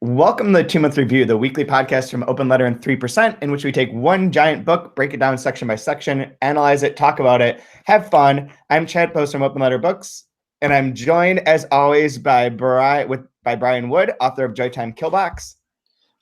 Welcome to the 2-Month Review, the weekly podcast from Open Letter and 3%, in which we take one giant book, break it down section by section, analyze it, talk about it, have fun. I'm Chad Post from Open Letter Books, and I'm joined, as always, by Brian Wood, author of Joytime Killbox.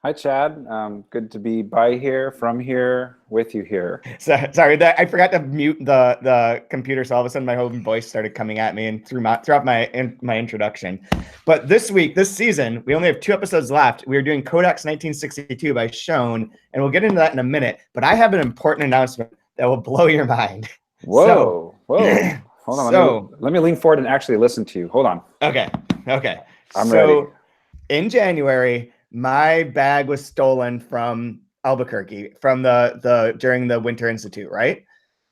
Hi, Chad. Good to be by here, from here, with you here. Sorry, I forgot to mute the computer, so all of a sudden my whole voice started coming at me and throughout my introduction. But this season, we only have 2 episodes left. We are doing CoDex 1962 by Schoen, and we'll get into that in a minute. But I have an important announcement that will blow your mind. Whoa. Hold on. Let me lean forward and actually listen to you. Hold on. Okay. I'm ready. In January, my bag was stolen from Albuquerque from during the Winter Institute, right?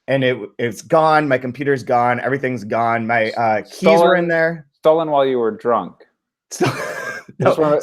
And it's gone. My computer's gone. Everything's gone. My keys were in there. Stolen while you were drunk. No.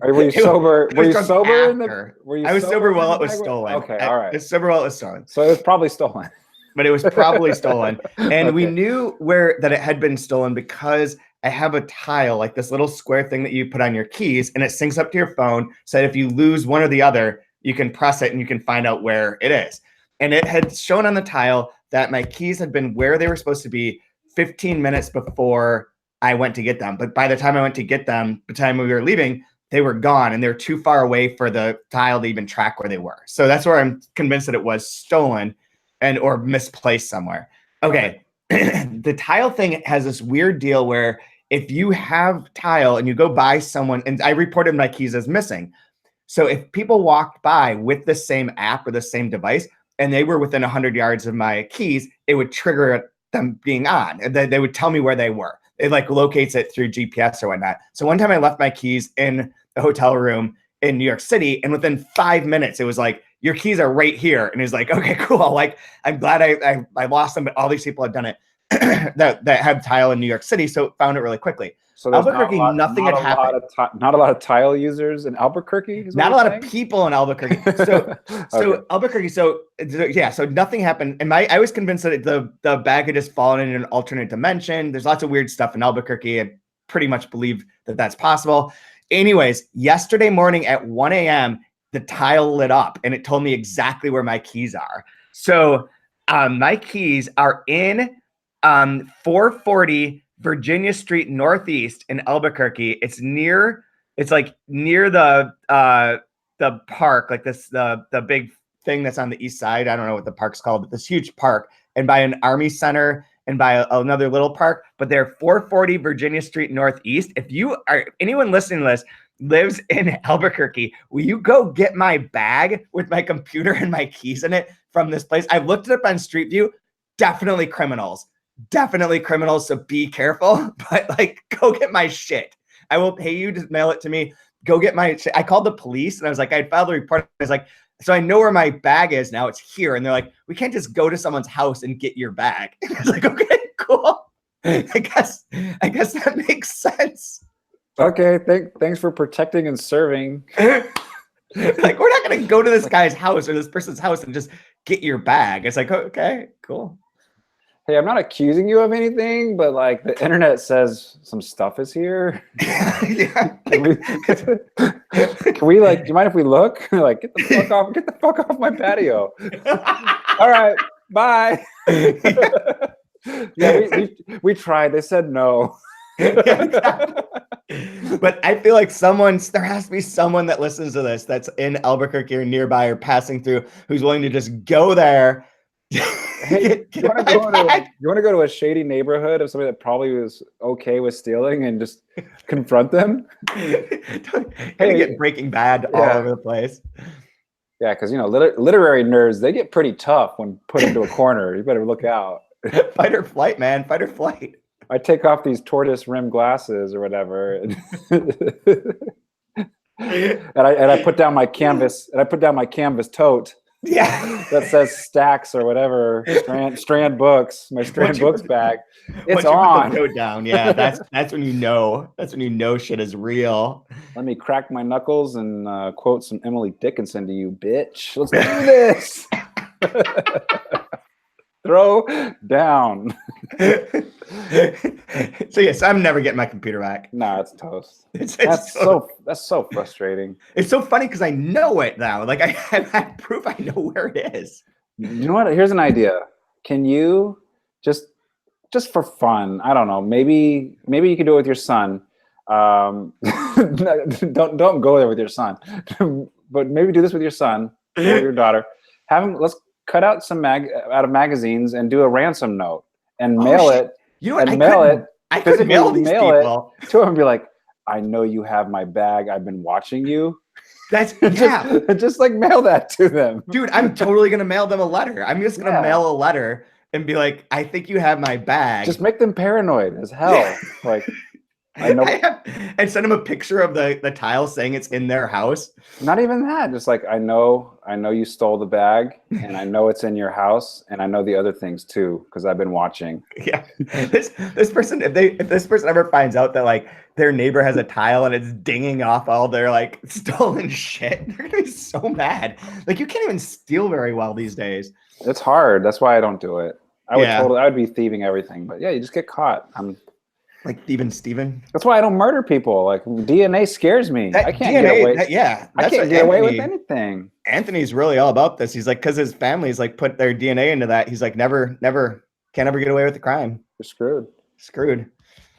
Were you sober? Were you sober? I was sober while it was stolen. Okay, all right. I was sober while it was stolen. So it was probably stolen. But it was probably stolen. And we knew that it had been stolen because I have a tile, like this little square thing that you put on your keys, and it syncs up to your phone so that if you lose one or the other, you can press it and you can find out where it is. And it had shown on the tile that my keys had been where they were supposed to be 15 minutes before I went to get them. But by the time I went to get them, by the time we were leaving, they were gone and they were too far away for the tile to even track where they were. So that's where I'm convinced that it was stolen or misplaced somewhere. Okay. The tile thing has this weird deal where if you have tile and you go by someone, and I reported my keys as missing. So if people walked by with the same app or the same device and they were within 100 yards of my keys, it would trigger them being on. And they would tell me where they were. It like locates it through GPS or whatnot. So one time I left my keys in the hotel room in New York City, and within 5 minutes, it was like, your keys are right here. And it's like, okay, cool. Like, I'm glad I lost them, but all these people had done it. that had tile in New York City, so found it really quickly. So Albuquerque, nothing had happened. Not a lot of tile users in Albuquerque. Not a lot of people in Albuquerque. So Albuquerque. So nothing happened. And I was convinced that the bag had just fallen in an alternate dimension. There's lots of weird stuff in Albuquerque. I pretty much believe that that's possible. Anyways, yesterday morning at 1 a.m., the tile lit up and it told me exactly where my keys are. So my keys are in 440 Virginia Street Northeast in Albuquerque. It's near the park, like the big thing that's on the east side. I don't know what the park's called, but this huge park, and by an Army Center and by another little park. But they're 440 Virginia Street Northeast. If anyone listening to this lives in Albuquerque, will you go get my bag with my computer and my keys in it from this place? I looked it up on Street View. Definitely criminals. So be careful, but like, go get my shit. I will pay you to mail it to me. Go get my shit. I called the police and I was like, I filed a report. I was like, so I know where my bag is now. It's here. And they're like, we can't just go to someone's house and get your bag. I was like, okay, cool. I guess that makes sense. Okay. Thanks for protecting and serving. Like, we're not going to go to this guy's house or this person's house and just get your bag. It's like, okay, cool. Hey, I'm not accusing you of anything, but like the internet says some stuff is here. Yeah. Can we like, do you mind if we look? Like, get the fuck off my patio. All right, bye. Yeah, we tried. They said no. But I feel like there has to be someone that listens to this that's in Albuquerque or nearby or passing through who's willing to just go there. Hey, you want to go to a shady neighborhood of somebody that probably was okay with stealing and just confront them? Hey, get Breaking Bad all over the place. Yeah, because literary nerds, they get pretty tough when put into a corner. You better look out. Fight or flight, man. Fight or flight. I take off these tortoise rim glasses or whatever, and I put down my canvas tote. Yeah, that says Stacks or whatever Strand Books. My Strand Books bag. It's on. Put the tote down. Yeah, that's when you know. That's when you know shit is real. Let me crack my knuckles and quote some Emily Dickinson to you, bitch. Let's do this. Throw down. So yes, I'm never getting my computer back. Nah, it's toast. It's That's so frustrating. It's so funny because I know it now. Like I have proof. I know where it is. You know what? Here's an idea. Can you just for fun? I don't know. Maybe you could do it with your son. Don't go there with your son, but maybe do this with your son or your daughter. Let's cut out some out of magazines and do a ransom note and mail it. You know what? I could mail these people to them and be like, I know you have my bag. I've been watching you. That's just like mail that to them. Dude, I'm totally gonna mail them a letter. I'm just gonna mail a letter and be like, I think you have my bag. Just make them paranoid as hell. Like I know, and send them a picture of the tile saying it's in their house. Not even that. Just like I know you stole the bag, and I know it's in your house, and I know the other things too because I've been watching. Yeah, this person, if this person ever finds out that like their neighbor has a tile and it's dinging off all their like stolen shit, they're gonna be so mad. Like you can't even steal very well these days. It's hard. That's why I don't do it. I would be thieving everything, but yeah, you just get caught. Like Thieving Steven. That's why I don't murder people. Like DNA scares me. I can't get away. I can't get away with anything. Anthony's really all about this. He's like, because his family's like put their DNA into that. He's like, never, can't ever get away with the crime. You're screwed.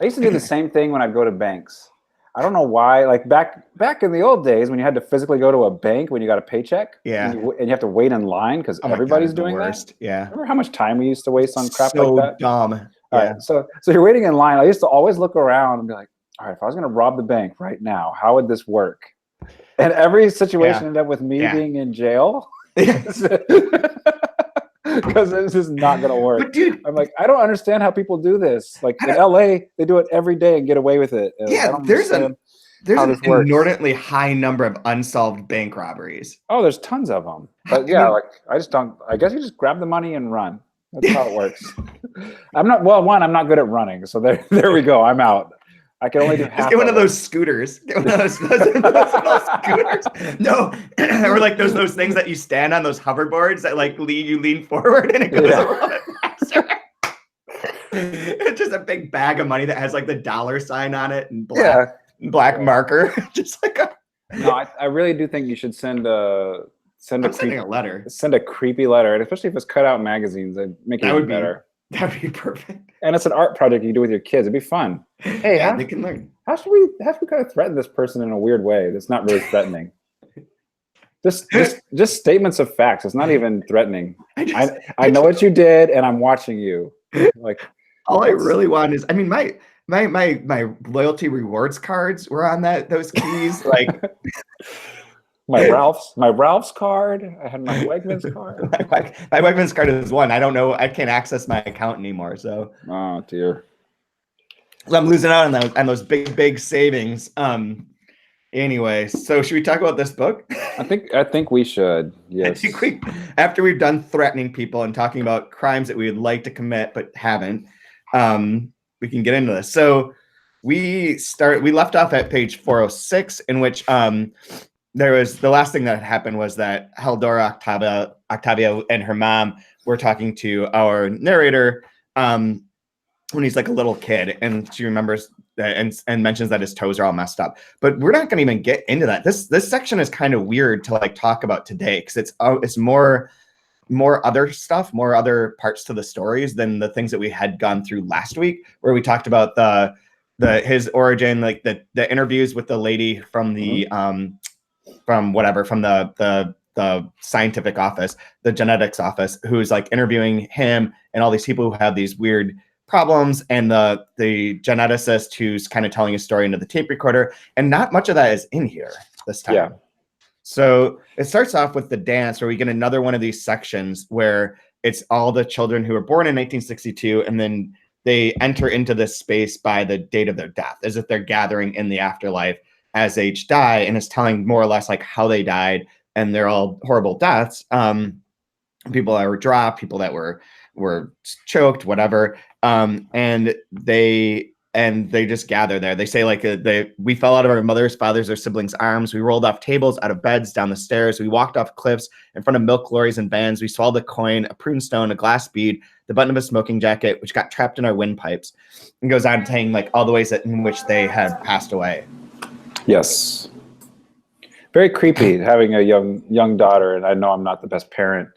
I used to do the same thing when I'd go to banks. I don't know why. Like back in the old days when you had to physically go to a bank when you got a paycheck. Yeah. And you have to wait in line because everybody's doing that. Yeah. Remember how much time we used to waste on crap like that? Dumb. All right, so you're waiting in line. I used to always look around and be like, all right, if I was going to rob the bank right now, how would this work? And every situation ended up with me being in jail because it's just not going to work. But dude, I'm like, I don't understand how people do this. Like in LA, they do it every day and get away with it. Yeah, there's an inordinately high number of unsolved bank robberies. Oh, there's tons of them. But yeah, like I guess you just grab the money and run. That's how it works. I'm not good at running, so there we go. I'm out. I can only do half. Just get one of those scooters. Get one of those scooters. No, or like those things that you stand on, those hoverboards that like you lean forward and it goes a little bit faster. It's just a big bag of money that has like the dollar sign on it and black marker. Just like a. No, I really do think you should sending a letter. Send a creepy letter, and especially if it's cut out magazines, it'd make it even better. That would be perfect. And it's an art project you do with your kids. It'd be fun. Hey, they can learn. How should we kind of threaten this person in a weird way that's not really threatening? just statements of facts. It's not even threatening. I know what you did, and I'm watching you. Like all I really want is, I mean, my loyalty rewards cards were on those keys. Like my Ralph's card. I had my Wegmans card. my Wegmans card is one. I don't know. I can't access my account anymore. So oh dear. So I'm losing out on those big savings. Anyway, so should we talk about this book? I think we should. Yes. I think after we've done threatening people and talking about crimes that we would like to commit but haven't, we can get into this. So we left off at page 406, in which there was the last thing that happened was that Haldora Octavia and her mom were talking to our narrator when he's like a little kid, and she remembers that and mentions that his toes are all messed up. But we're not going to even get into that. This section is kind of weird to like talk about today because it's more other stuff, more other parts to the stories than the things that we had gone through last week, where we talked about his origin, like the interviews with the lady from the from the scientific office, the genetics office, who's like interviewing him and all these people who have these weird problems, and the geneticist who's kind of telling his story into the tape recorder. And not much of that is in here this time. Yeah. So it starts off with the dance, where we get another one of these sections where it's all the children who were born in 1962, and then they enter into this space by the date of their death, as if they're gathering in the afterlife as they each die, and it's telling more or less like how they died, and they're all horrible deaths. People that were dropped, people that were choked, whatever. And they and they just gather there. They say like we fell out of our mothers, fathers, or siblings' arms. We rolled off tables, out of beds, down the stairs. We walked off cliffs in front of milk lorries and vans. We swallowed a coin, a prune stone, a glass bead, the button of a smoking jacket, which got trapped in our windpipes. And goes on saying like all the ways in which they had passed away. Yes. Very creepy having a young daughter, and I know I'm not the best parent.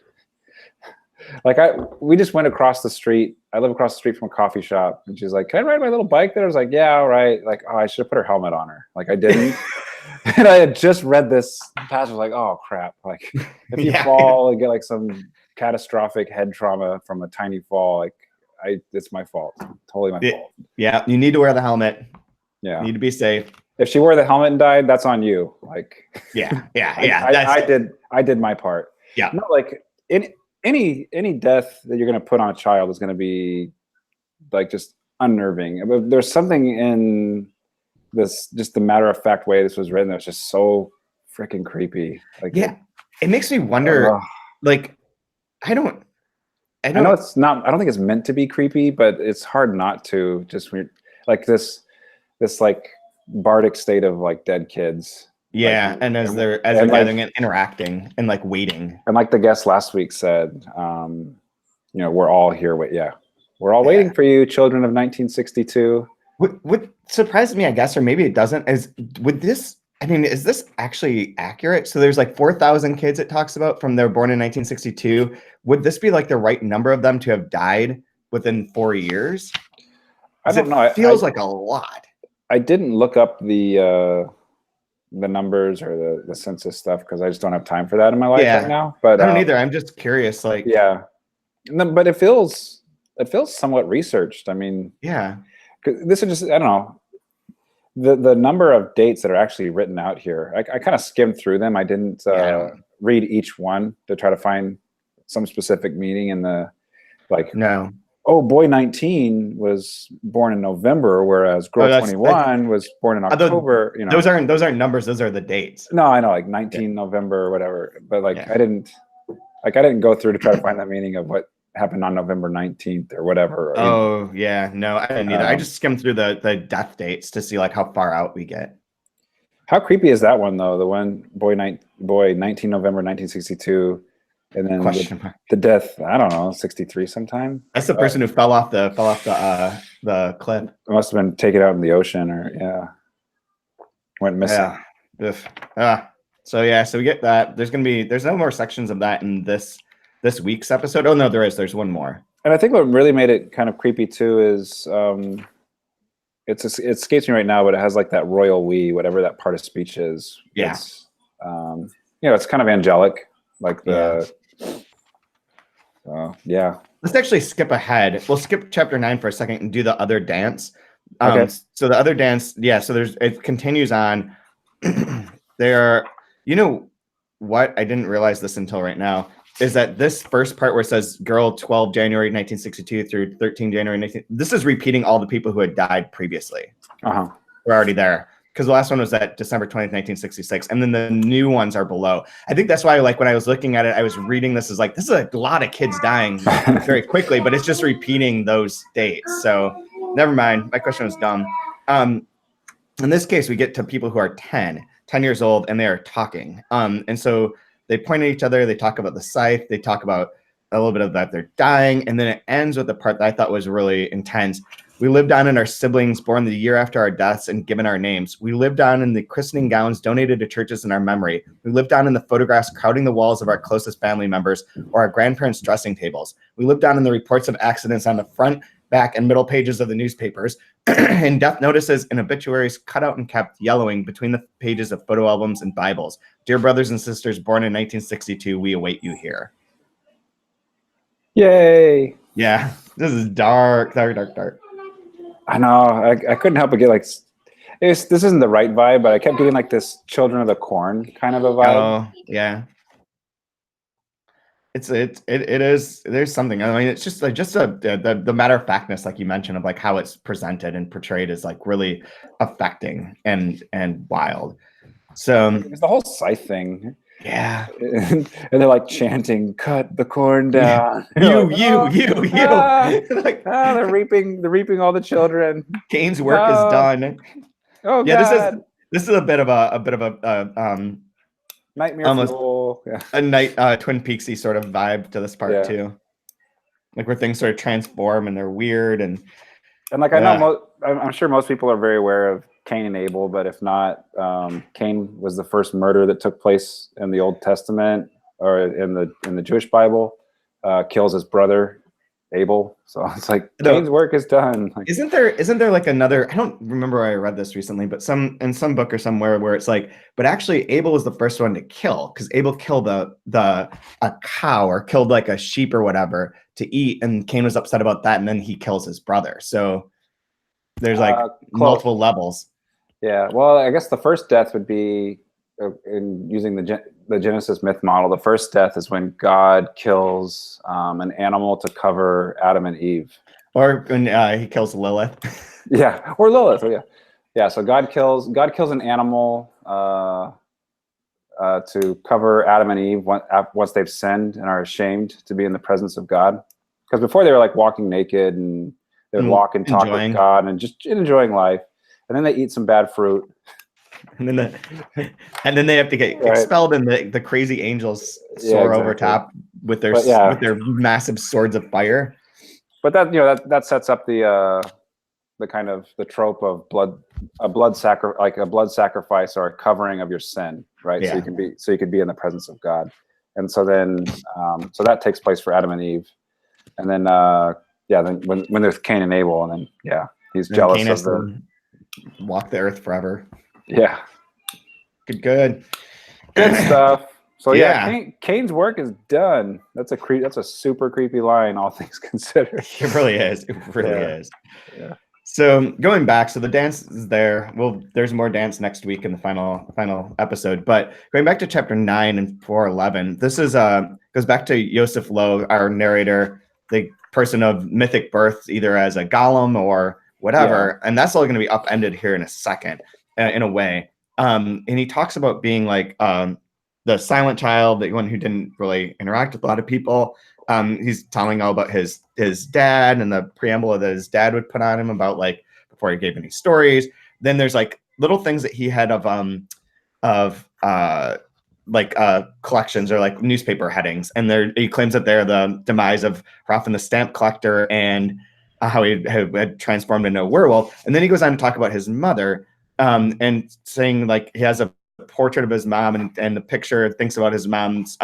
Like we just went across the street. I live across the street from a coffee shop, and she's like, "Can I ride my little bike there?" I was like, "Yeah, all right." Like, oh, I should have put her helmet on her. Like I didn't. And I had just read this passage, like, oh crap! Like if you fall and get like some catastrophic head trauma from a tiny fall, like it's my fault. Totally my fault. Yeah, you need to wear the helmet. Yeah, you need to be safe. If she wore the helmet and died, that's on you. Like, yeah. I did my part. Yeah, not like any death that you're going to put on a child is going to be like just unnerving. But there's something in this, just the matter of fact way this was written, that's just so freaking creepy. Like, it makes me wonder. Like, I know it's not. I don't think it's meant to be creepy, but it's hard not to. Just like this like bardic state of like dead kids. Yeah, like, and as they're gathering and interacting and like waiting. And like the guest last week said, we're all here. We're all waiting for you, children of 1962. What surprised me, I guess, or maybe it doesn't, is is this actually accurate? So there's like 4,000 kids it talks about from they're born in 1962. Would this be like the right number of them to have died within 4 years? I don't know. It feels like a lot. I didn't look up the numbers or the census stuff because I just don't have time for that in my life right now. But I don't either. I'm just curious. Like, but it feels somewhat researched. I mean, this is just, I don't know, the number of dates that are actually written out here. I kind of skimmed through them. I didn't read each one to try to find some specific meaning in the like. No. Oh, boy 19 was born in November, whereas girl 21 was born in October. Those aren't numbers. Those are the dates. No, I know, like 19 November or whatever. But like I didn't go through to try to find the meaning of what happened on November 19th or whatever. No, I didn't either. I just skimmed through the death dates to see like how far out we get. How creepy is that one though? The one boy 19 November 1962. And then the death, I don't know, 63 sometime. That's the person who fell off the cliff. It must have been taken out in the ocean or went missing. So we get that. There's no more sections of that in this week's episode. Oh no, there's one more. And I think what really made it kind of creepy too is it escapes me right now, but it has like that royal we, whatever that part of speech is. Yeah. It's it's kind of angelic. Like Let's actually skip ahead. We'll skip chapter 9 for a second and do the other dance. So the other dance, it continues on. What I didn't realize this until right now is that this first part where it says girl 12 January 1962 through 13 January 19, this is repeating all the people who had died previously. We're already there. Because the last one was at December 20th, 1966. And then the new ones are below. I think that's why, like, when I was looking at it, I was reading this as like, this is a lot of kids dying very quickly, but it's just repeating those dates. So never mind. My question was dumb. In this case, we get to people who are 10 years old, and they are talking. And so they point at each other. They talk about the scythe. They talk about a little bit of that they're dying. And then it ends with the part that I thought was really intense. We lived on in our siblings born the year after our deaths and given our names. We lived on in the christening gowns donated to churches in our memory. We lived on in the photographs crowding the walls of our closest family members or our grandparents' dressing tables. We lived on in the reports of accidents on the front, back, and middle pages of the newspapers, and death notices and obituaries cut out and kept yellowing between the pages of photo albums and Bibles. Dear brothers and sisters born in 1962, we await you here. Yay. Yeah, this is dark. I know. I couldn't help but get like, this isn't the right vibe, but I kept getting like this Children of the Corn kind of a vibe. Oh yeah. It is. There's something. I mean, it's just the matter of factness, like you mentioned, of like how it's presented and portrayed is like really affecting and wild. So it's the whole scythe thing. Yeah. and they're like chanting, "Cut the corn down." You, Like, you, oh, you, ah, you. Like, they're reaping all the children. Cain's work is No, done. oh Yeah, God, this is a bit of a nightmare almost fuel. Yeah, a night Twin Peaksy sort of vibe to this part yeah. too. Like where things sort of transform and they're weird and And like I know, I'm sure most people are very aware of Cain and Abel, but if not, Cain was the first murder that took place in the Old Testament or in the Jewish Bible. Kills his brother Abel, so it's like Cain's work is done. Like, isn't there like another, I don't remember where I read this recently, but in some book or somewhere where it's like, but actually Abel was the first one to kill because Abel killed a cow or killed like a sheep or whatever to eat, and Cain was upset about that, and then he kills his brother. So there's like multiple levels. Yeah, well, I guess the first death would be in using the Genesis myth model. The first death is when God kills an animal to cover Adam and Eve, or when he kills Lilith. Yeah, or Lilith. Oh, yeah, yeah. So God kills an animal to cover Adam and Eve once they've sinned and are ashamed to be in the presence of God. Because before they were like walking naked and they would walk and talk with God and just enjoying life. And then they eat some bad fruit. And then they have to get expelled, and the crazy angels soar over top with their massive swords of fire. But that sets up the kind of the trope of a blood sacrifice or a covering of your sin, right? Yeah. So you can be in the presence of God. And so then so that takes place for Adam and Eve. And then then when there's Cain and Abel, and then he's jealous of the walk the earth forever. Yeah. Good stuff. So Cain's work is done. That's a super creepy line, all things considered. It really is. It really is. Yeah. So going back, so the dance is there. Well, there's more dance next week in the final episode. But going back to chapter 9 and 4:11, this is goes back to Yosef Lowe, our narrator, the person of mythic birth, either as a golem or whatever, and that's all going to be upended here in a second, in a way. And he talks about being like the silent child, the one who didn't really interact with a lot of people. He's telling all about his dad and the preamble that his dad would put on him about like before he gave any stories. Then there's like little things that he had of collections or like newspaper headings, and he claims that they're the demise of Raffen the stamp collector and how he had transformed into a werewolf. And then he goes on to talk about his mother, and saying like he has a portrait of his mom and the picture, thinks about his mom's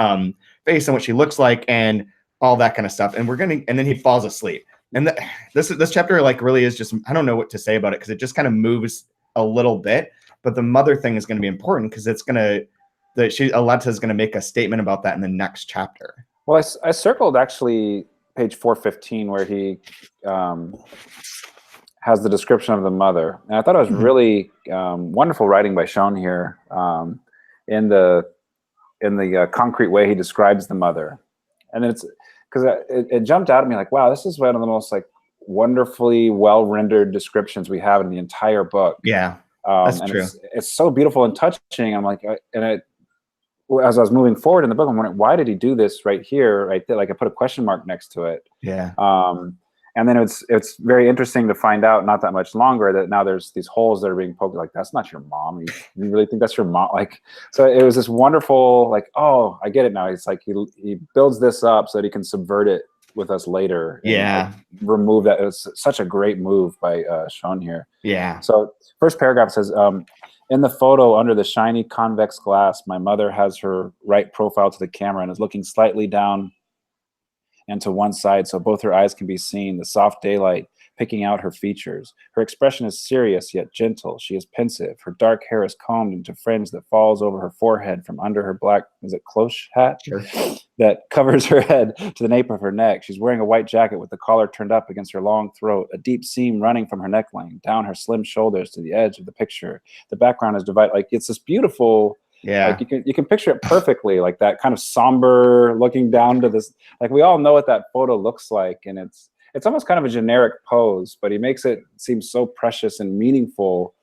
face and what she looks like and all that kind of stuff. And then he falls asleep. And this chapter like really is just, I don't know what to say about it because it just kind of moves a little bit. But the mother thing is going to be important because it's going to, Aletta is going to make a statement about that in the next chapter. Well, I circled actually page 415 where he has the description of the mother, and I thought it was really wonderful writing by Schoen here in the concrete way he describes the mother. And it's because it jumped out at me like, wow, this is one of the most like wonderfully well rendered descriptions we have in the entire book. Yeah, that's true. It's so beautiful and touching. I'm like, as I was moving forward in the book, I'm wondering, why did he do this right here, right there? Like I put a question mark next to it. Yeah. And then it's very interesting to find out not that much longer that now there's these holes that are being poked. Like, that's not your mom. You really think that's your mom? Like, so it was this wonderful, like, oh, I get it now. It's like he builds this up so that he can subvert it with us later. Yeah. And, like, remove that. It was such a great move by Schoen here. Yeah. So first paragraph says, in the photo under the shiny convex glass, my mother has her right profile to the camera and is looking slightly down and to one side so both her eyes can be seen, the soft daylight picking out her features. Her expression is serious yet gentle. She is pensive. Her dark hair is combed into fringe that falls over her forehead from under her black, is it cloche hat? Sure. That covers her head to the nape of her neck. She's wearing a white jacket with the collar turned up against her long throat, a deep seam running from her neckline down her slim shoulders to the edge of the picture. The background is divided. Like, it's this beautiful... Yeah, like you can picture it perfectly, like that kind of somber looking down to this. Like, we all know what that photo looks like, and it's almost kind of a generic pose, but he makes it seem so precious and meaningful.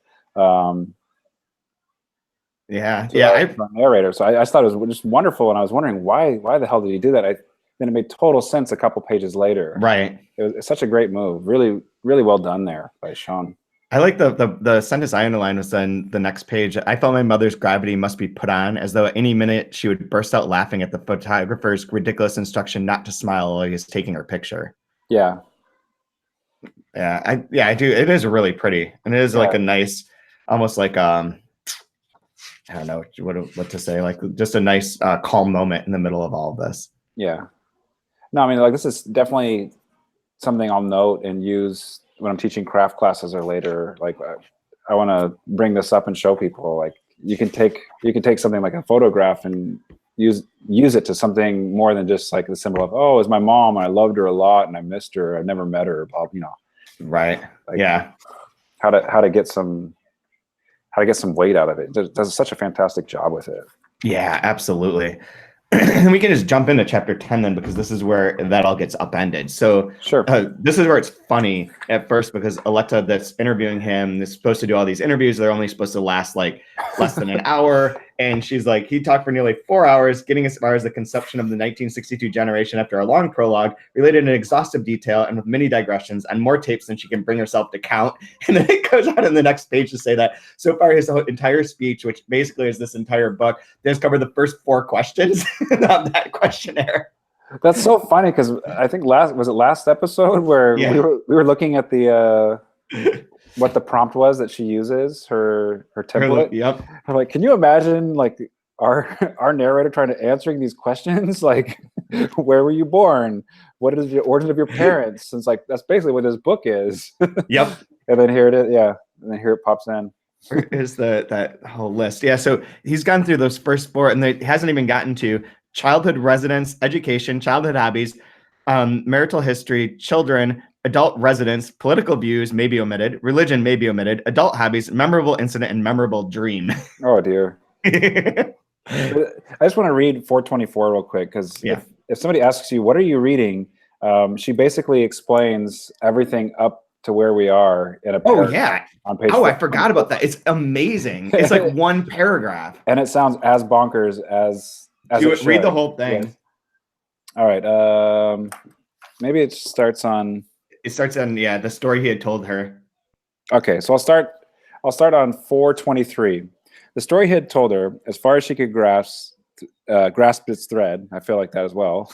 Yeah. to Yeah. our narrator. So I just thought it was just wonderful, and I was wondering why the hell did he do that? Then it made total sense a couple pages later. Right. It's such a great move. Really, really well done there by Sean. I like the sentence I underlined was on the next page. I felt my mother's gravity must be put on, as though at any minute she would burst out laughing at the photographer's ridiculous instruction not to smile while he was taking her picture. Yeah. Yeah, I do. It is really pretty, and it is like a nice, almost like I don't know what to say, like just a nice calm moment in the middle of all of this. Yeah. No, I mean, like, this is definitely something I'll note and use when I'm teaching craft classes or later. Like, I want to bring this up and show people, like, you can take something like a photograph and use it to something more than just like the symbol of, oh, it's my mom and I loved her a lot and I missed her, I never met her, you know. Right. Like, yeah. How to get some weight out of it. It does such a fantastic job with it. Yeah, absolutely. And we can just jump into chapter 10 then, because this is where that all gets upended. So sure. This is where it's funny at first, because Aletta that's interviewing him is supposed to do all these interviews. They're only supposed to last like less than an hour. And she's like, he talked for nearly 4 hours, getting as far as the conception of the 1962 generation after a long prologue, related in exhaustive detail and with many digressions and more tapes than she can bring herself to count. And then it goes on in the next page to say that so far his entire speech, which basically is this entire book, has covered the first 4 questions of that questionnaire. That's so funny, because I think last episode where we were looking at the what the prompt was that she uses, her template. Yep. I'm like, can you imagine like our narrator trying to answering these questions, like, where were you born? What is the origin of your parents? Since like that's basically what this book is. Yep. And then here it is, yeah. And then here it pops in. Is that whole list. Yeah. So he's gone through those first 4, and he hasn't even gotten to childhood residence, education, childhood hobbies, marital history, children, adult residence, political views may be omitted, religion may be omitted, adult hobbies, memorable incident, and memorable dream. Oh dear. I just want to read 424 real quick, because if somebody asks you, what are you reading? She basically explains everything up to where we are in a paragraph on page 4. I forgot about that. It's amazing. It's like one paragraph. And it sounds as bonkers as it read the whole thing. Yes. All right. Maybe it starts on the story he had told her. Okay, so I'll start on 423. The story he had told her, as far as she could grasp its thread, I feel like that as well,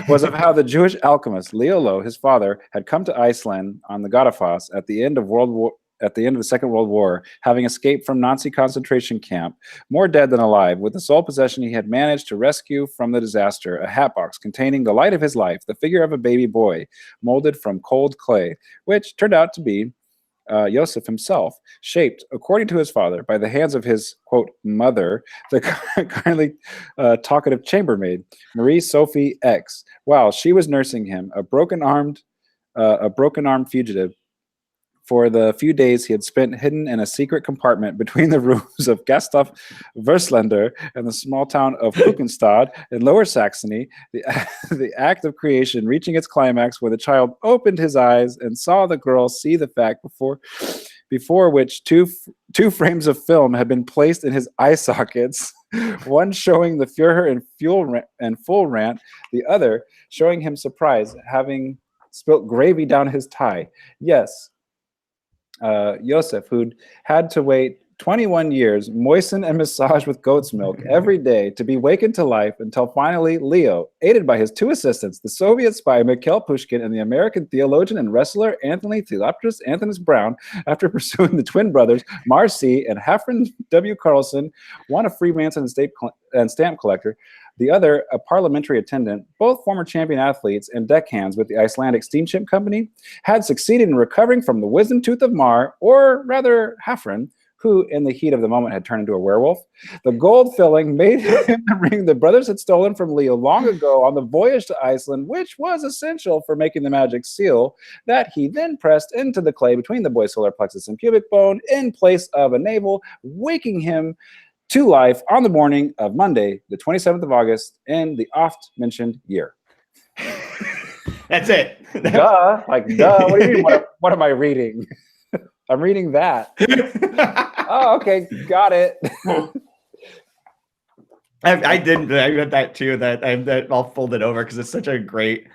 was of how the Jewish alchemist Leolo, his father, had come to Iceland on the Godafoss at the end of the Second World War, having escaped from Nazi concentration camp, more dead than alive, with the sole possession he had managed to rescue from the disaster, a hatbox containing the light of his life, the figure of a baby boy, molded from cold clay, which turned out to be Joseph himself, shaped, according to his father, by the hands of his, quote, mother, the kindly talkative chambermaid, Marie Sophie X, while she was nursing him, a broken-armed fugitive, for the few days he had spent hidden in a secret compartment between the rooms of Gustav Verslander and the small town of Hukenstad in Lower Saxony, the act of creation reaching its climax when the child opened his eyes and saw the girl see the fact before which two frames of film had been placed in his eye sockets, one showing the Führer in full rant, the other showing him surprise, having spilt gravy down his tie. Yes, Joseph, who'd had to wait 21 years, moistened and massaged with goat's milk every day to be wakened to life, until finally Leo, aided by his 2 assistants, the Soviet spy Mikhail Pushkin and the American theologian and wrestler Anthony Theopoulos Anthony Brown, after pursuing the twin brothers Marcy and Heffron W. Carlson, one a Freemason and stamp collector, the other a parliamentary attendant, both former champion athletes and deckhands with the Icelandic Steamship Company, had succeeded in recovering from the wisdom tooth of Mar, or rather Heffron, who in the heat of the moment had turned into a werewolf. The gold filling made him the ring the brothers had stolen from Leo long ago on the voyage to Iceland, which was essential for making the magic seal that he then pressed into the clay between the boy's solar plexus and pubic bone in place of a navel, waking him to life on the morning of Monday, the 27th of August, in the oft-mentioned year. That's it. Duh. Like, duh. What do you mean? What am I reading? I'm reading that. Oh, okay. Got it. I read that too. That all folded over because it's such a great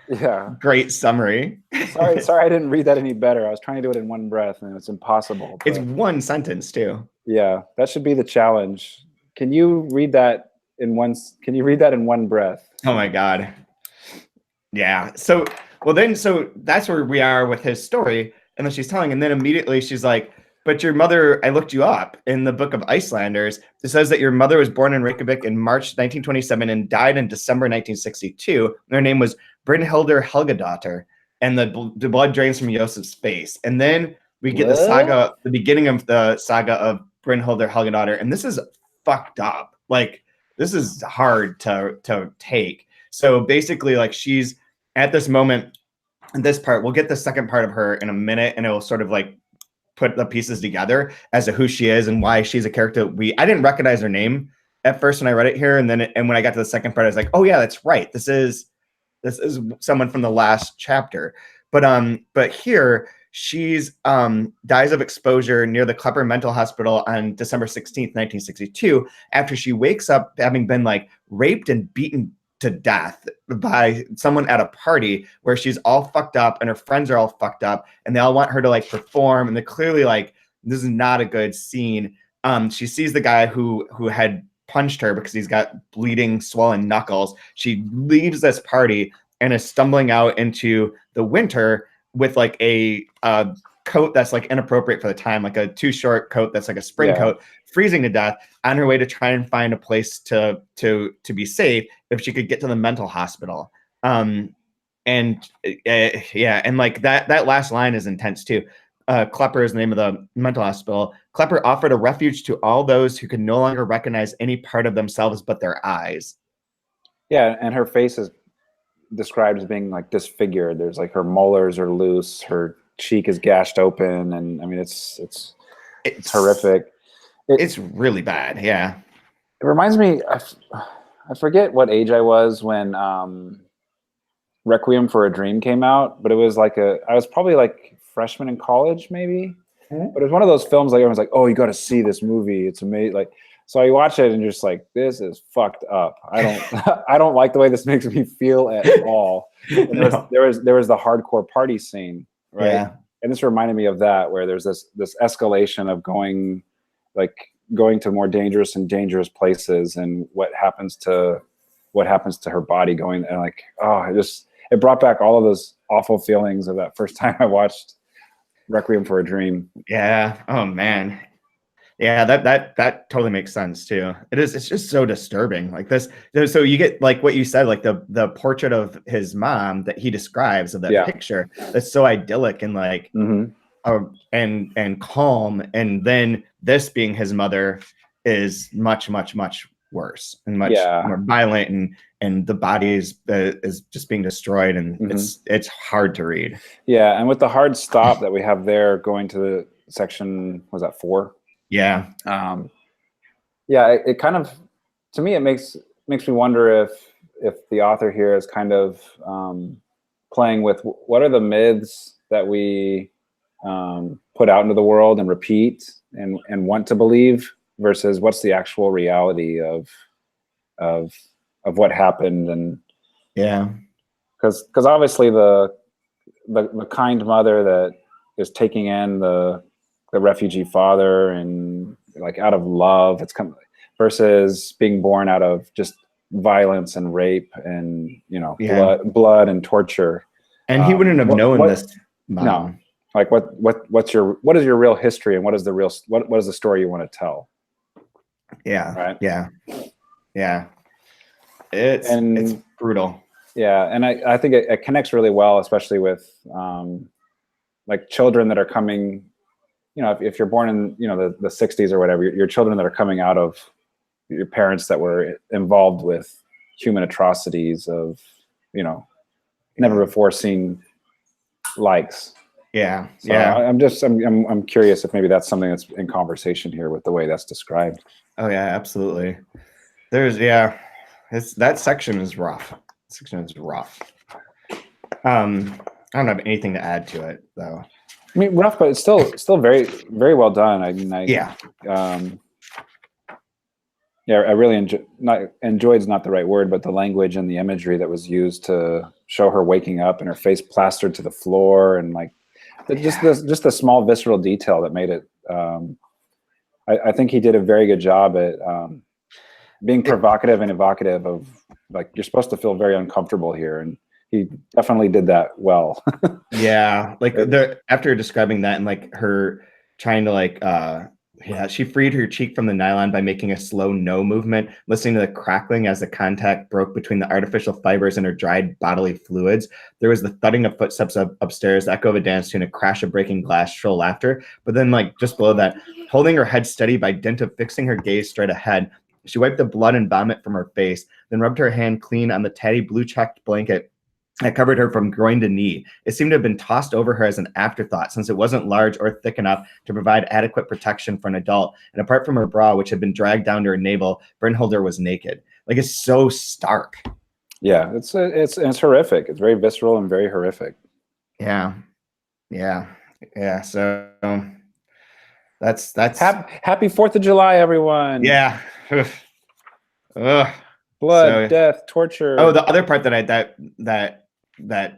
summary. Sorry, I didn't read that any better. I was trying to do it in one breath, and it's impossible. But it's one sentence too. Yeah, that should be the challenge. Can you read that in one? Can you read that in one breath? Oh my God. Yeah. So that's where we are with his story, and then she's telling, and then immediately she's like, "But your mother, I looked you up in the Book of Icelanders. It says that your mother was born in Reykjavik in March 1927 and died in December 1962. And her name was Brynhildur Helgadottir, and the blood drains from Yosef's face. And then we get the beginning of the saga of Brynhildur Helgadottir, and this is fucked up. Like, this is hard to take. So basically, like, she's at this moment, in this part, we'll get the second part of her in a minute, and it will sort of like put the pieces together as to who she is and why she's a character. I didn't recognize her name at first when I read it here, and then when I got to the second part, I was like, oh yeah, that's right. This is someone from the last chapter. But here she's dies of exposure near the Klepper Mental Hospital on December 16th, 1962, after she wakes up having been like raped and beaten to death by someone at a party where she's all fucked up and her friends are all fucked up and they all want her to like perform, and they're clearly like, this is not a good scene. She sees the guy who had punched her because he's got bleeding, swollen knuckles. She leaves this party and is stumbling out into the winter with like a coat that's like inappropriate for the time, like a too short coat that's like a spring coat, freezing to death, on her way to try and find a place to be safe if she could get to the mental hospital. And like that last line is intense too. Klepper is the name of the mental hospital. Klepper offered a refuge to all those who could no longer recognize any part of themselves but their eyes. Yeah, and her face is described as being like disfigured. There's like her molars are loose, her cheek is gashed open, and I mean it's horrific. It's really bad. Yeah, it reminds me. I forget what age I was when Requiem for a Dream came out, but it was like I was probably like freshman in college, maybe. Mm-hmm. But it was one of those films like everyone's like, "Oh, you got to see this movie. It's amazing." Like, so I watch it and just like, this is fucked up. I don't like the way this makes me feel at all. No. There was the hardcore party scene, right? Yeah. And this reminded me of that, where there's this escalation of going to more dangerous and dangerous places, and what happens to her body going, and like, oh, it brought back all of those awful feelings of that first time I watched Requiem for a Dream. Yeah. Oh man. Yeah, that totally makes sense too. It's just so disturbing. Like this, so you get like what you said, like the portrait of his mom that he describes of that picture that's so idyllic and like and calm, and then this being his mother is much worse and much more violent, and the body is just being destroyed, and it's hard to read. Yeah, and with the hard stop that we have there, going to the section, was that 4? Yeah. It kind of, to me, it makes me wonder if the author here is kind of playing with what are the myths that we put out into the world and repeat and want to believe, versus what's the actual reality of what happened. And because obviously the kind mother that is taking in the refugee father and like out of love, it's come versus being born out of just violence and rape and blood and torture. And he wouldn't have known this. No, like what is your real history, and what is the story you want to tell? Yeah. Right. Yeah. It's brutal. Yeah, and I think it connects really well, especially with like children that are coming. If you're born in the 60s or whatever, your children that are coming out of your parents that were involved with human atrocities of never before seen likes. Yeah. So I'm curious if maybe that's something that's in conversation here with the way that's described. Oh yeah, absolutely. That section is rough. I don't have anything to add to it though. I mean, rough, but it's still very, very well done. I mean, Yeah, I really enjoyed's not the right word, but the language and the imagery that was used to show her waking up and her face plastered to the floor, and like just the small visceral detail that made it. I think he did a very good job at being provocative and evocative of, like, you're supposed to feel very uncomfortable here, and he definitely did that well. Yeah, like after describing that and like her trying to like yeah, she freed her cheek from the nylon by making a slow no movement, listening to the crackling as the contact broke between the artificial fibers and her dried bodily fluids. There was the thudding of footsteps upstairs, the echo of a dance tune, a crash of breaking glass, shrill laughter. But then, like, just below that, holding her head steady by dint of fixing her gaze straight ahead, she wiped the blood and vomit from her face, then rubbed her hand clean on the tatty blue-checked blanket that covered her from groin to knee. It seemed to have been tossed over her as an afterthought, since it wasn't large or thick enough to provide adequate protection for an adult. And apart from her bra, which had been dragged down to her navel, Brynhildur was naked. like it's so stark. Yeah, it's horrific. It's very visceral and very horrific. Yeah. So that's happy 4th of July, everyone. Yeah. Ugh. Blood, death, torture. Oh, the other part that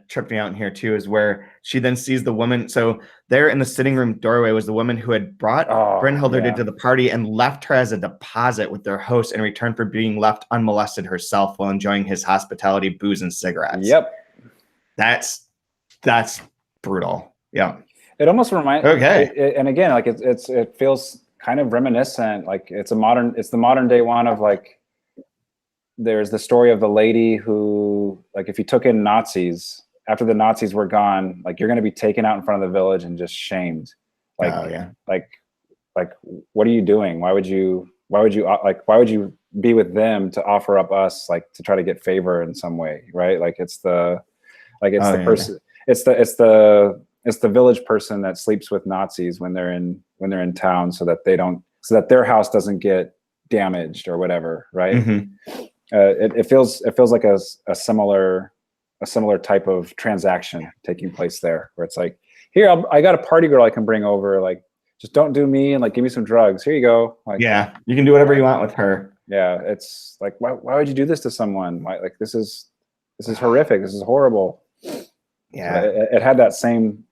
tripped me out in here too is where she then sees the woman. So there in the sitting room doorway was the woman who had brought Brynhildur into the party and left her as a deposit with their host in return for being left unmolested herself while enjoying his hospitality, booze, and cigarettes. Yep. That's brutal. Yeah. It almost reminds. Okay. And again, like it feels kind of reminiscent. Like it's the modern day one of like. There's the story of the lady who, like, if you took in Nazis, after the Nazis were gone, like, you're going to be taken out in front of the village and just shamed. Like, like, what are you doing? Why would you be with them to offer up us, like, to try to get favor in some way, right? Like, it's the village person that sleeps with Nazis when they're in town so that their house doesn't get damaged or whatever, right? Mm-hmm. It feels like a similar type of transaction taking place there, where it's like, here, I got a party girl I can bring over, like, just don't do me and like give me some drugs. Here you go. Like, yeah, you can do whatever you want with her. Yeah, it's like, why would you do this to someone? Like this is horrific. This is horrible. Yeah, it had that same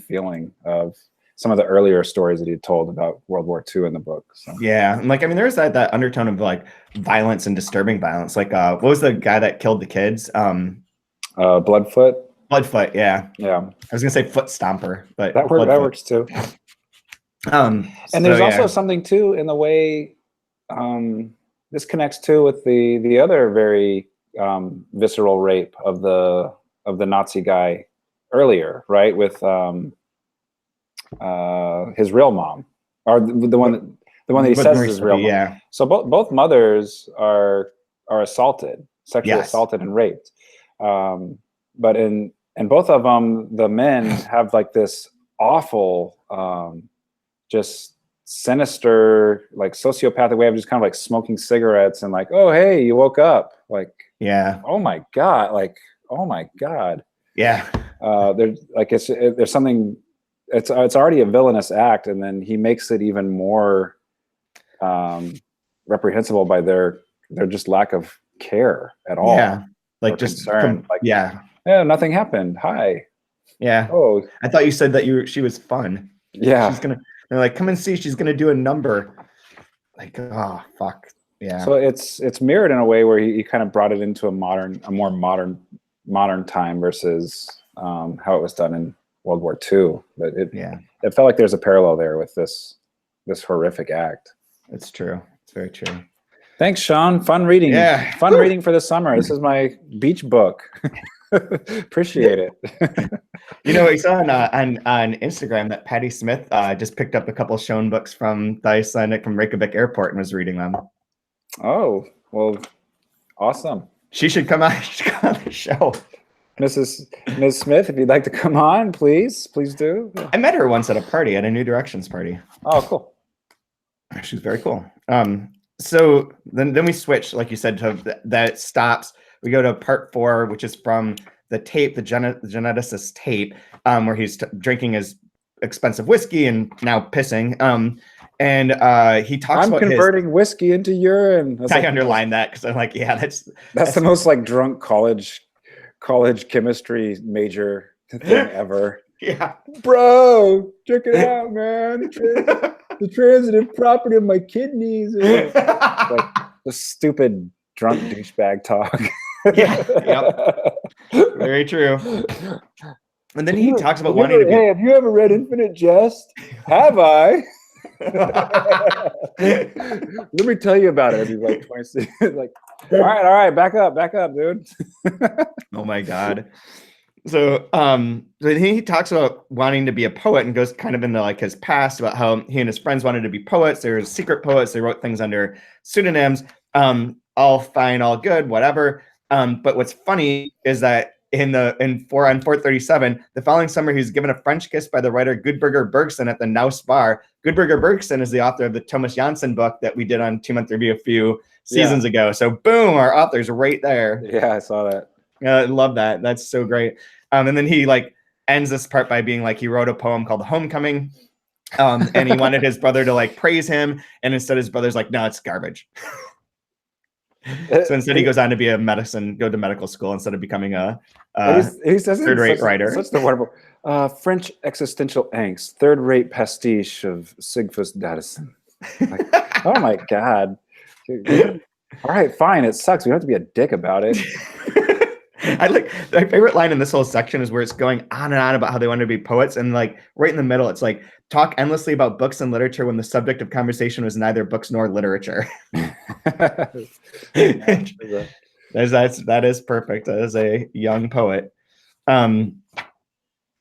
feeling of some of the earlier stories that he told about World War II in the book. So. Yeah, and like, I mean, there's that undertone of like violence and disturbing violence. Like, what was the guy that killed the kids? Bloodfoot. Bloodfoot. Yeah. Yeah. I was gonna say Foot Stomper, but that works too. And there's also something too in the way this connects too with the other very visceral rape of the Nazi guy earlier, right? With his real mom, or the one that he says is his real mom. Yeah. So both mothers are assaulted, sexually assaulted and raped. But in both of them, the men have like this awful, just sinister, like sociopathic way of just kind of like smoking cigarettes and like, oh, hey, you woke up. Like, yeah. Oh my God. Like, oh my God. Yeah. There's like, there's something, it's already a villainous act, and then he makes it even more reprehensible by their just lack of care at all. Yeah, like just concern. Yeah, nothing happened. Hi. Yeah. Oh, I thought you said that she was fun. Yeah. They're like, come and see. She's gonna do a number. Like, oh fuck. Yeah. So it's mirrored in a way where he kind of brought it into a more modern time versus how it was done in World War II, but it felt like there's a parallel there with this horrific act. It's true. It's very true. Thanks, Sean. Fun reading. Yeah. Fun reading for the summer. This is my beach book. Appreciate it. You know, we saw on Instagram that Patty Smith just picked up a couple Sean books from the Icelandic from Reykjavik Airport and was reading them. Oh, well, awesome. She should come on the show. Ms. Smith, if you'd like to come on, please do. I met her once at a party, at a New Directions party. Oh, cool. She's very cool. So then we switch, like you said, to that stops. We go to part 4, which is from the tape, the geneticist tape, where he's drinking his expensive whiskey and now pissing. And he talks I'm about converting whiskey into urine. I underlined that because I'm like, yeah, that's the most like drunk college chemistry major thing ever. Yeah, bro, check it out, man. The transitive property of my kidneys. Like the stupid drunk douchebag talk. Yeah, yep. Very true. And then he talks about wanting to be. Hey, have you ever read Infinite Jest? Have I? Let me tell you about it. It'd be like 26. Like, all right, back up, dude. Oh my God. So then he talks about wanting to be a poet and goes kind of into like his past about how he and his friends wanted to be poets. They were secret poets. They wrote things under pseudonyms. All fine, all good, whatever. But what's funny is that on 437, the following summer, he was given a French kiss by the writer Gudberger Bergson at the Naus Bar. Gudberger Bergson is the author of the Thomas Janssen book that we did on 2-Month Review a few seasons ago. So boom, our author's right there. Yeah, I saw that. I love that. That's so great. And then he like ends this part by being like, he wrote a poem called Homecoming. And he wanted his brother to like praise him. And instead his brother's like, no, it's garbage. So instead he goes on to be go to medical school instead of becoming a third-rate writer. Such the wonderful French existential angst, third-rate pastiche of Sigfus Daddison. Like, oh my God. All right, fine. It sucks. We don't have to be a dick about it. My favorite line in this whole section is where it's going on and on about how they want to be poets, and like right in the middle, it's like talk endlessly about books and literature when the subject of conversation was neither books nor literature. That is perfect. That is a young poet.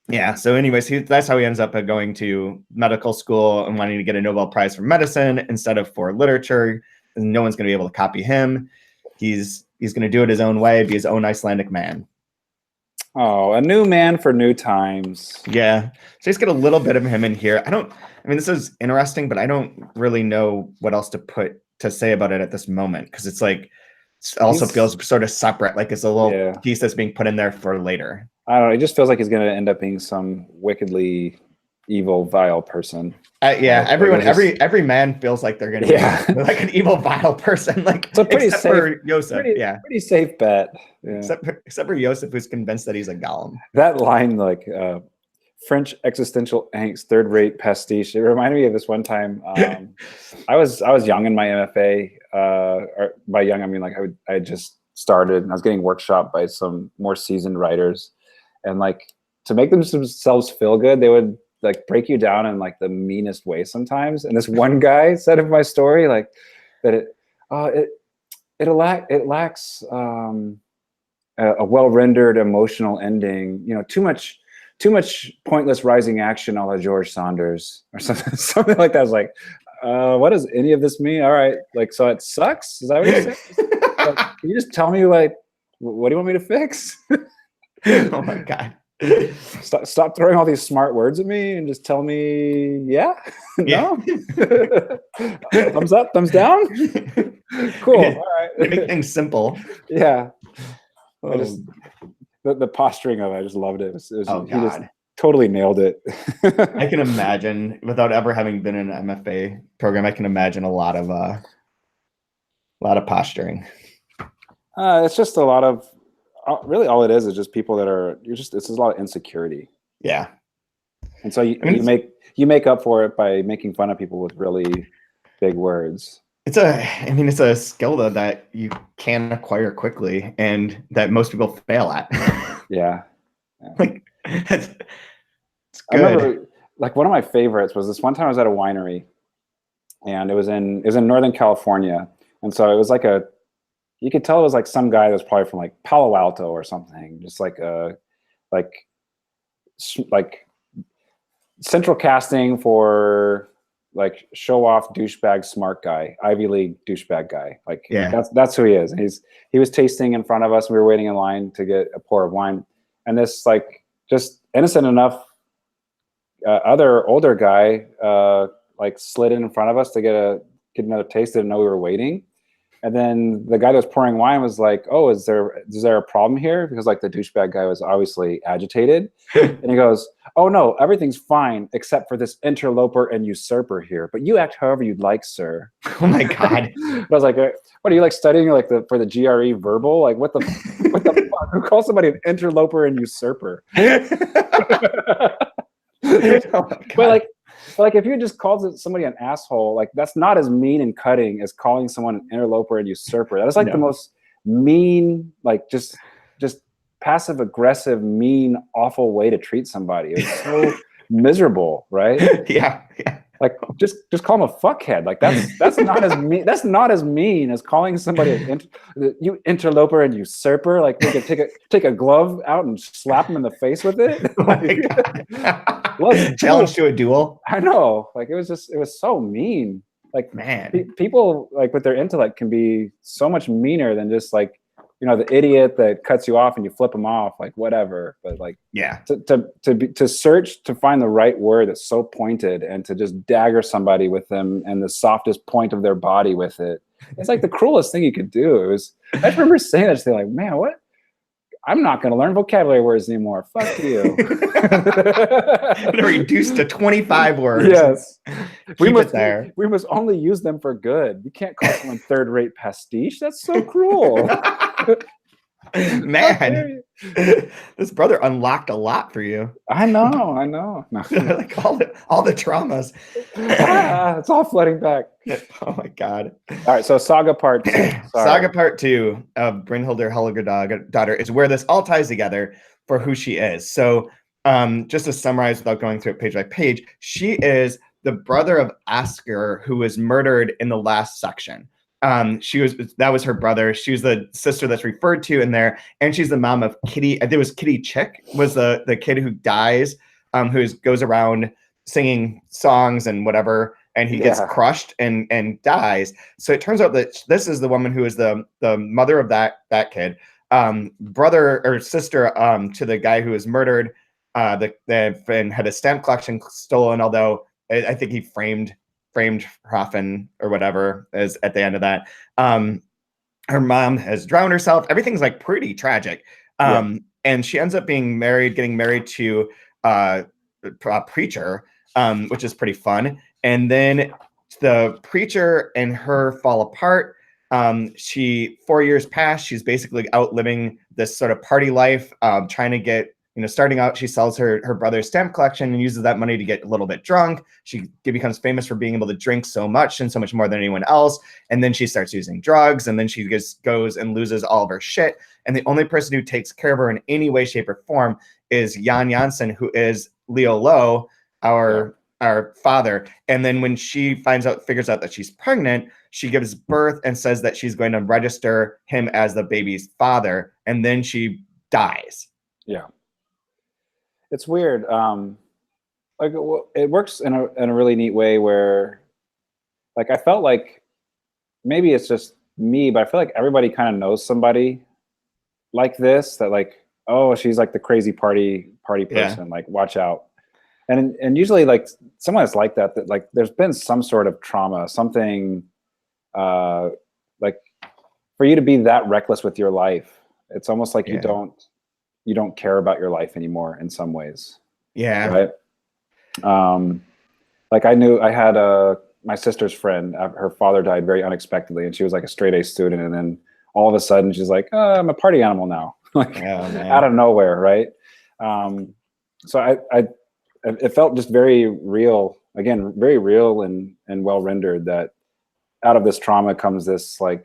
Yeah. So, anyways, that's how he ends up going to medical school and wanting to get a Nobel Prize for medicine instead of for literature. And no one's going to be able to copy him. He's going to do it his own way, be his own Icelandic man. Oh, a new man for new times. Yeah. So just get a little bit of him in here. This is interesting, but I don't really know what else to say about it at this moment. Cause it's like, it also feels sort of separate. Like it's a little piece that's being put in there for later. I don't know. It just feels like he's going to end up being some wickedly evil, vile person. Every man feels like they're going to be like an evil, vile person. Like it's a pretty safe, for Yosef, pretty safe bet. Yeah. Except for Yosef, who's convinced that he's a golem. That line, like French existential angst, third-rate pastiche. It reminded me of this one time. I was young in my MFA. Or by young, I mean like I had just started, and I was getting workshopped by some more seasoned writers, and like to make themselves feel good, they would like break you down in like the meanest way sometimes. And this one guy said of my story, like that it lacks a well-rendered emotional ending. You know, too much pointless rising action, a la George Saunders or something like that. I was like, what does any of this mean? All right, like so it sucks. Is that what you're saying? Like, can you just tell me like what do you want me to fix? Oh my God. Stop throwing all these smart words at me and just tell me no. Thumbs up, thumbs down. Cool. All right. Make things simple. Yeah. I just the posturing of it, I just loved it. He just totally nailed it. I can imagine, without ever having been in an MFA program, I can imagine a lot of posturing. It's just a lot of really all it is just people that are it's just a lot of insecurity. Yeah. And so you make up for it by making fun of people with really big words. It's a skill though that you can acquire quickly and that most people fail at. Yeah. Like it's good. I remember like one of my favorites was this one time I was at a winery, and it was in Northern California. And so it was like you could tell it was like some guy that was probably from like Palo Alto or something, just like central casting for like show off douchebag smart guy, Ivy League douchebag guy. Like that's who he is. And he was tasting in front of us. We were waiting in line to get a pour of wine, and this like just innocent enough other older guy like slid in front of us to get another taste. Didn't know we were waiting. And then the guy that was pouring wine was like, "Oh, is there a problem here?" Because like the douchebag guy was obviously agitated, and he goes, "Oh no, everything's fine except for this interloper and usurper here. But you act however you'd like, sir." Oh my God. But I was like, "What are you like studying like for the GRE verbal? Like what the fuck? Who calls somebody an interloper and usurper?" Oh But like if you just called somebody an asshole, like that's not as mean and cutting as calling someone an interloper and usurper. That is like the most mean, like just passive aggressive, mean, awful way to treat somebody. It's so miserable, right? Yeah. Like just call him a fuckhead. Like that's not as mean. That's not as mean as calling somebody you interloper and usurper. Like we could take a glove out and slap him in the face with it. Oh my God. Challenge to a duel. I know. Like it was so mean. Like man, people like with their intellect can be so much meaner than just like, you know, the idiot that cuts you off and you flip them off, like whatever. But like, yeah, to search to find the right word that's so pointed and to just dagger somebody with them and the softest point of their body with it. It's like the cruelest thing you could do. I just remember saying that, just like, man, what? I'm not going to learn vocabulary words anymore. Fuck you. I'm going to reduce to 25 words. Yes. We must only use them for good. You can't call someone third-rate pastiche. That's so cruel. Man, this brother unlocked a lot for you. I know. No. Like all the traumas. It's all flooding back. Oh my God. All right, so Saga Part 2. Saga Part 2 of Brynhildur Helgadottir is where this all ties together for who she is. So just to summarize without going through it page by page, she is the brother of Asker who was murdered in the last section. That was her brother. She was the sister that's referred to in there, and she's the mom of Kitty. I think it was Kitty Chick was the kid who dies, who goes around singing songs and whatever, and he gets crushed and dies. So it turns out that this is the woman who is the mother of that kid, brother or sister to the guy who was murdered, and had a stamp collection stolen. Although I think he framed Hoffen or whatever is at the end of that. Her mom has drowned herself. Everything's like pretty tragic. And she ends up getting married to a preacher, which is pretty fun. And then the preacher and her fall apart. 4 years past, she's basically out living this sort of party life, trying to get, starting out, she sells her brother's stamp collection and uses that money to get a little bit drunk. She becomes famous for being able to drink so much and so much more than anyone else. And then she starts using drugs, and then she just goes and loses all of her shit. And the only person who takes care of her in any way, shape, or form is Jan Jansen, who is Leo Lowe, our father. And then when she figures out that she's pregnant, she gives birth and says that she's going to register him as the baby's father. And then she dies. Yeah. It's weird. Like it works in a really neat way where, like, I felt like maybe it's just me, but I feel like everybody kind of knows somebody like this, that like, oh, she's like the crazy party person. Like, watch out. And usually like someone that's like that like there's been some sort of trauma, something like for you to be that reckless with your life. It's almost like you don't care about your life anymore in some ways. Yeah. Right. Like I had my sister's friend, her father died very unexpectedly, and she was like a straight A student. And then all of a sudden she's like, I'm a party animal now, like out of nowhere. Right. So it felt just very real, again, very real and well rendered, that out of this trauma comes this, like,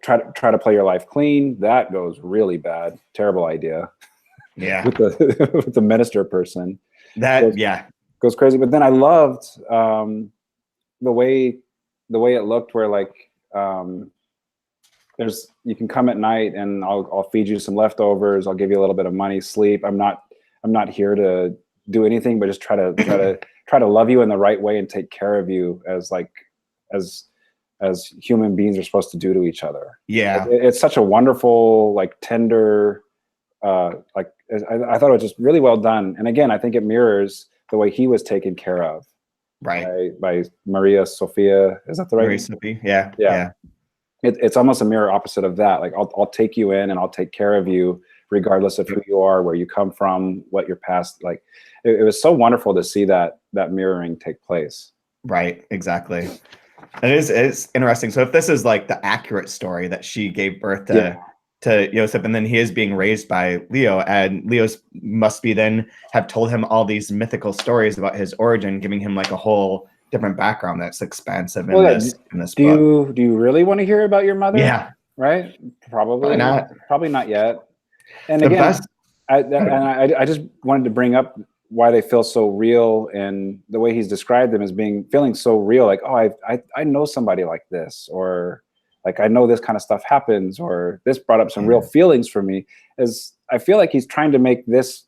try to play your life clean. That goes really bad. Terrible idea. Yeah. with the minister person. Goes crazy. But then I loved the way it looked, where like you can come at night and I'll feed you some leftovers. I'll give you a little bit of money, sleep. I'm not here to do anything, but just try to love you in the right way and take care of you as human beings are supposed to do to each other. Yeah. It's such a wonderful, like, tender, I thought it was just really well done. And again, I think it mirrors the way he was taken care of. Right. By Maria Sophia. Is that the right? Maria Sophia. Yeah. it's almost a mirror opposite of that. Like I'll take you in and I'll take care of you regardless of who you are, where you come from, what your past. Like it was so wonderful to see that mirroring take place. Right, exactly. It's interesting. So if this is like the accurate story that she gave birth to Joseph, and then he is being raised by Leo, and Leo's must be then have told him all these mythical stories about his origin, giving him like a whole different background that's expansive in this book. Do you really want to hear about your mother? Yeah. Right? Probably not. Probably not yet. And again, I just wanted to bring up why they feel so real, and the way he's described them as feeling so real. Like, oh, I know somebody like this, or like I know this kind of stuff happens, or this brought up some real feelings for me. Is I feel like he's trying to make this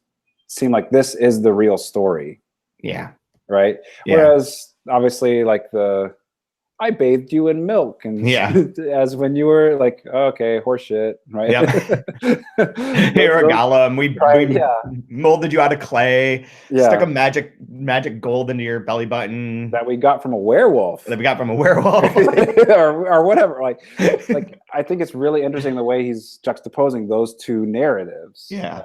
seem like this is the real story. Yeah. Right. Yeah. Whereas obviously, like I bathed you in milk, and as when you were like, oh, okay, horseshit, right? Yep. You're a golem. We molded you out of clay. Yeah. Stuck a magic gold into your belly button that we got from a werewolf. or whatever. Like I think it's really interesting the way he's juxtaposing those two narratives. Yeah.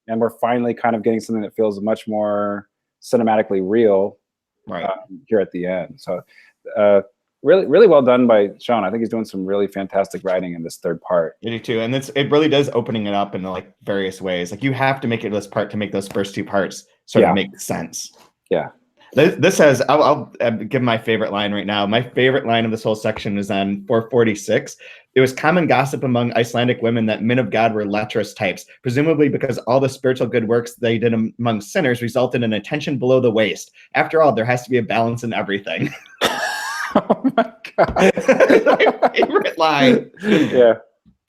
And we're finally kind of getting something that feels much more cinematically real, right, here at the end. So. Really, really well done by Sean. I think he's doing some really fantastic writing in this third part. I do too, and it really does opening it up in like various ways. Like you have to make it this part to make those first two parts sort of make sense. Yeah. This has. I'll give my favorite line right now. My favorite line of this whole section is on 446. It was common gossip among Icelandic women that men of God were lecherous types, presumably because all the spiritual good works they did among sinners resulted in a tension below the waist. After all, there has to be a balance in everything. Oh my God. My favorite line. Yeah.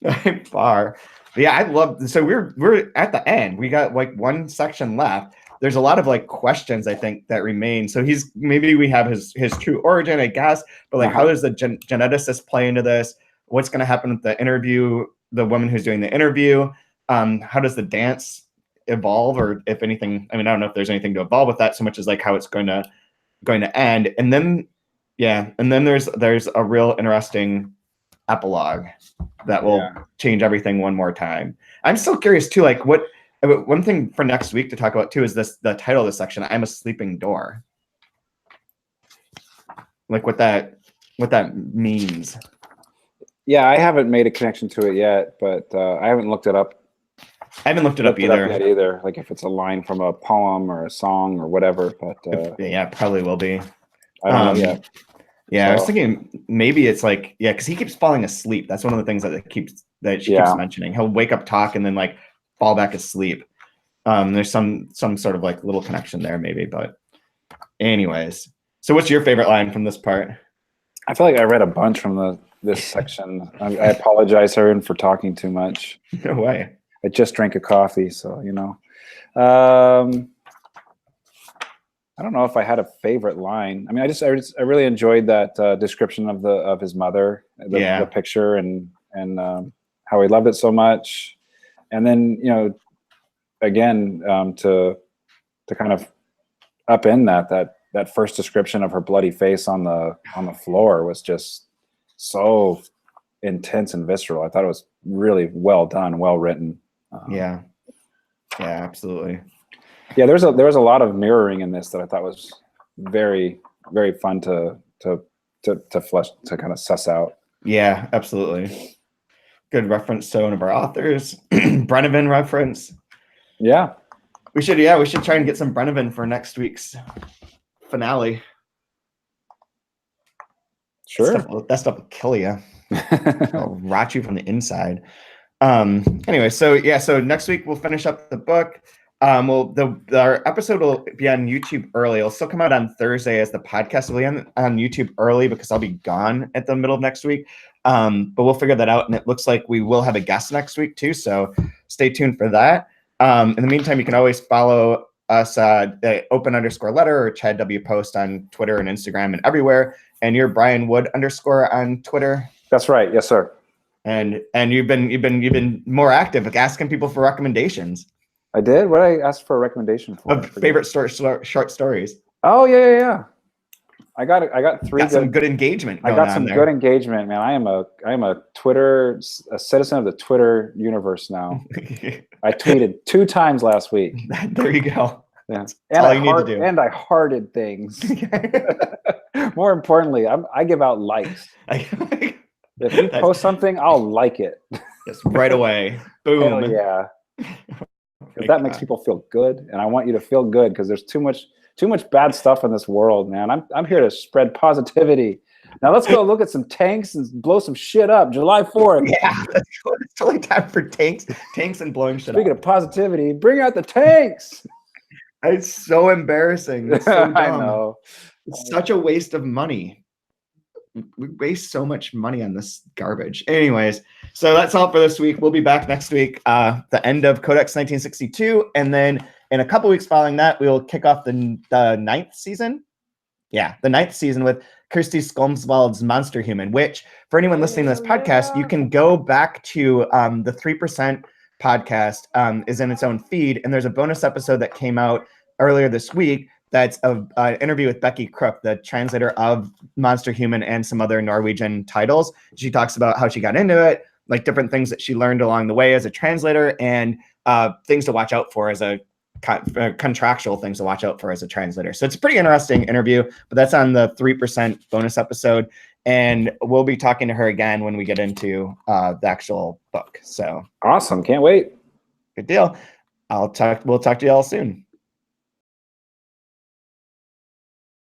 By far. Yeah, I love, so we're at the end. We got like one section left. There's a lot of like questions I think that remain. So maybe we have his true origin, I guess, but like how does the geneticist play into this? What's going to happen with the interview, the woman who's doing the interview? How does the dance evolve, or if anything, I mean, I don't know if there's anything to evolve with that so much as like how it's going to end. And then there's a real interesting epilogue that will change everything one more time. I'm still curious too, like one thing for next week to talk about too is the title of this section, I'm a Sleeping Door. Like what that means. Yeah, I haven't made a connection to it yet, but I haven't looked it up. I haven't looked it up either. Like if it's a line from a poem or a song or whatever, but it probably will be. I don't know yet. Yeah, so. I was thinking maybe it's like, because he keeps falling asleep. That's one of the things that she keeps mentioning. He'll wake up, talk, and then like fall back asleep. There's some sort of like little connection there maybe, but anyways. So what's your favorite line from this part? I feel like I read a bunch from this section. I apologize, everyone, for talking too much. No way. I just drank a coffee, so you know. I don't know if I had a favorite line. I mean, I really enjoyed that description of his mother, the picture, and how he loved it so much. And then, you know, again, to kind of upend that first description of her bloody face on the floor was just so intense and visceral. I thought it was really well done, well written. Yeah, absolutely. Yeah, there was a lot of mirroring in this that I thought was very, very fun to flesh, to kind of suss out. Yeah, absolutely. Good reference to one of our authors, Brynhildur reference. Yeah, we should try and get some Brynhildur for next week's finale. Sure, that stuff will kill you. It'll rot you from the inside. Anyway, so next week we'll finish up the book. Our episode will be on YouTube early. It'll still come out on Thursday as the podcast will be on YouTube early because I'll be gone at the middle of next week. But we'll figure that out. And it looks like we will have a guest next week too. So stay tuned for that. In the meantime, you can always follow us at open_letter or Chad W Post on Twitter and Instagram and everywhere. And you're Brian Wood _ on Twitter. That's right. Yes, sir. And you've been more active, like asking people for recommendations. I did? What did I ask for a recommendation for? Of favorite short stories. Oh, yeah. I got three Got some good engagement I going got on some there. good engagement, man. I am a citizen of the Twitter universe now. I tweeted 2 times last week. There you go. Yeah. That's all you need to do. And I hearted things. More importantly, I give out likes. If you post something, I'll like it. Just right away. Boom. Hell yeah. Because that makes people feel good, and I want you to feel good because there's too much bad stuff in this world, man. I'm here to spread positivity. Now let's go look at some tanks and blow some shit up. July 4th. Yeah, it's totally time for tanks and blowing shit up. Speaking of positivity, bring out the tanks. It's so embarrassing. It's so dumb. I know. It's such a waste of money. We waste so much money on this garbage. Anyways, so that's all for this week. We'll be back next week, the end of Codex 1962, and then in a couple weeks following that, we'll kick off the 9th season. Yeah, the 9th season with Kirsty Skolmswald's Monster Human, which for anyone listening to this podcast, you can go back to the 3% podcast is in its own feed, and there's a bonus episode that came out earlier this week that's an interview with Becky Crook, the translator of Monster Human and some other Norwegian titles. She talks about how she got into it, like different things that she learned along the way as a translator, and things to watch out for as a contractual things to watch out for as a translator. So it's a pretty interesting interview, but that's on the 3% bonus episode. And we'll be talking to her again when we get into the actual book. So awesome. Can't wait. Good deal. We'll talk to you all soon.